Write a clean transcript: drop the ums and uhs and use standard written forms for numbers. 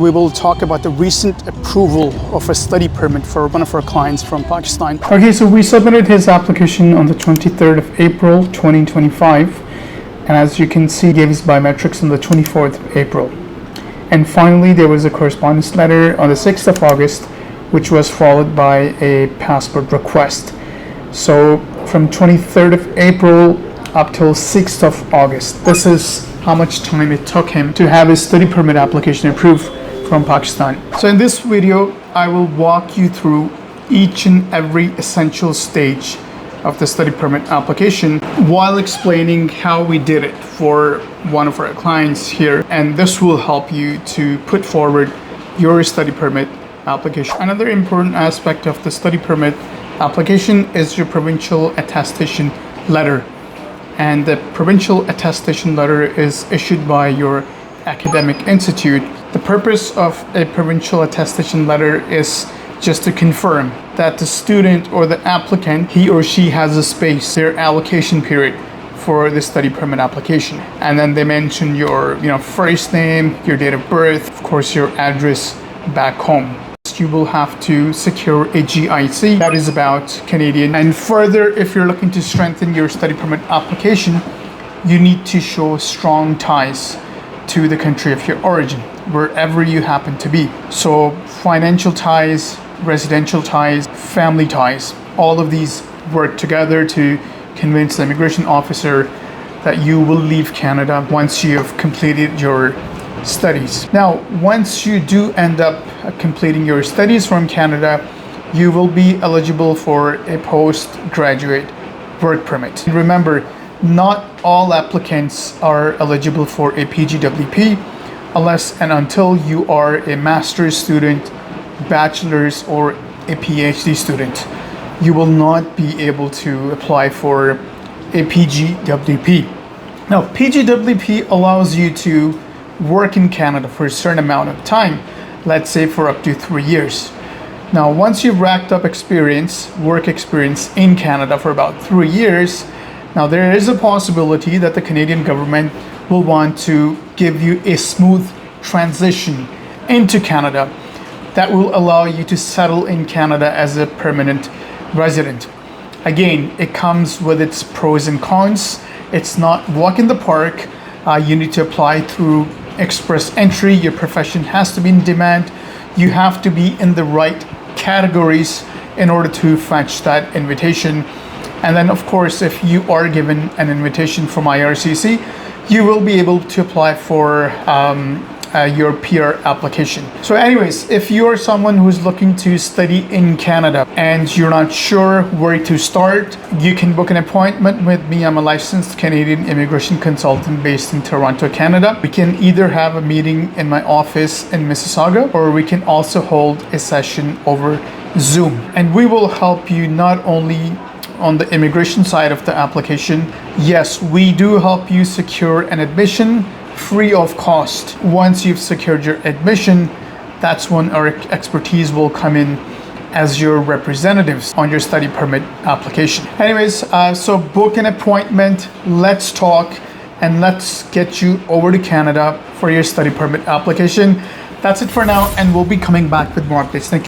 we will talk about the recent approval of a study permit for one of our clients from Pakistan. Okay, so we submitted his application on the 23rd of April 2025, and as you can see, gave his biometrics on the 24th of April. And finally, there was a correspondence letter on the 6th of August, which was followed by a passport request. So from 23rd of April up till 6th of August, this is how much time it took him to have his study permit application approved from Pakistan. So in this video, I will walk you through each and every essential stage of the study permit application while explaining how we did it for one of our clients here. And this will help you to put forward your study permit application. Another important aspect of the study permit application is your provincial attestation letter. And the provincial attestation letter is issued by your academic institute. The purpose of a provincial attestation letter is just to confirm that the student or the applicant, he or she has a space, their allocation period for the study permit application. And then they mention your first name, your date of birth, of course your address back home. You will have to secure a GIC, that is about Canadian. And further, if you're looking to strengthen your study permit application, you need to show strong ties to the country of your origin, wherever you happen to be. So financial ties, residential ties, family ties, all of these work together to convince the immigration officer that you will leave Canada once you have completed your studies. Now, once you do end up completing your studies from Canada, you will be eligible for a postgraduate work permit. Remember, not all applicants are eligible for a PGWP unless and until you are a master's student, bachelor's, or a PhD student. You will not be able to apply for a PGWP. Now, PGWP allows you to work in Canada for a certain amount of time, let's say for up to 3 years. Now, once you've racked up work experience in Canada for about 3 years, now there is a possibility that the Canadian government will want to give you a smooth transition into Canada that will allow you to settle in Canada as a permanent resident. Again, it comes with its pros and cons. It's not walk in the park. You need to apply through express entry. Your profession has to be in demand. You have to be in the right categories in order to fetch that invitation. And then of course, if you are given an invitation from IRCC, you will be able to apply for your PR application. So anyways, if you're someone who's looking to study in Canada and you're not sure where to start, you can book an appointment with me. I'm a licensed Canadian immigration consultant based in Toronto, Canada. We can either have a meeting in my office in Mississauga, or we can also hold a session over Zoom. And we will help you not only on the immigration side of the application. Yes, we do help you secure an admission free of cost. Once you've secured your admission, that's when our expertise will come in as your representatives on your study permit application. Anyways, so book an appointment, let's talk, and let's get you over to Canada for your study permit application. That's it for now, and we'll be coming back with more updates. Thank you.